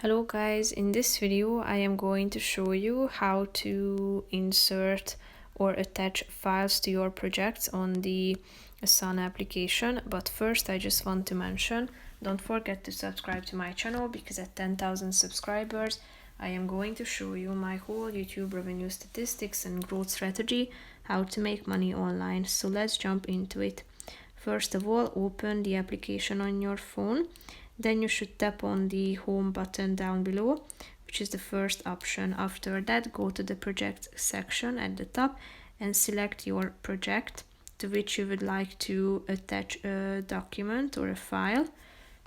Hello guys, in this video I am going to show you how to insert or attach files to your projects on the Asana application. But first I just want to mention, don't forget to subscribe to my channel because at 10,000 subscribers I am going to show you my whole YouTube revenue statistics and growth strategy, how to make money online. So let's jump into it. First of all, open the application on your phone. Then you should tap on the home button down below, which is the first option. After that, go to the project section at the top and select your project to which you would like to attach a document or a file.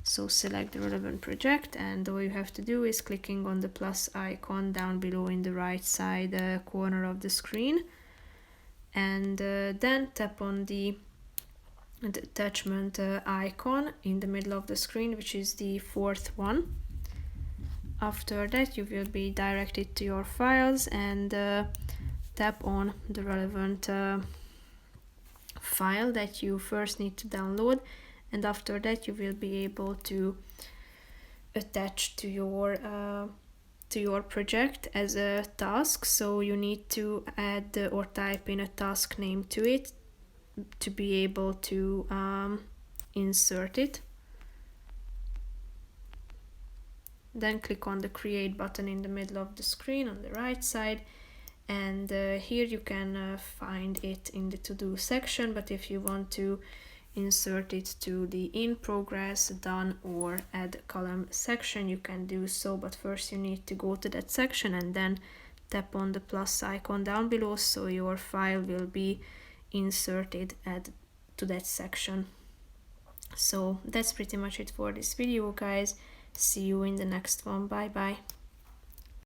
So select the relevant project, and all you have to do is clicking on the plus icon down below in the right side corner of the screen, and then tap on the attachment icon in the middle of the screen, which is the fourth one. After that, you will be directed to your files, and tap on the relevant file that you first need to download, and after that you will be able to attach to your project as a task. So you need to add or type in a task name to it to be able to insert it. Then click on the create button in the middle of the screen on the right side, and here you can find it in the to-do section. But if you want to insert it to the in progress, done, or add column section, you can do so, but first you need to go to that section and then tap on the plus icon down below, so your file will be inserted to that section. So that's pretty much it for this video, guys. See you in the next one. Bye bye.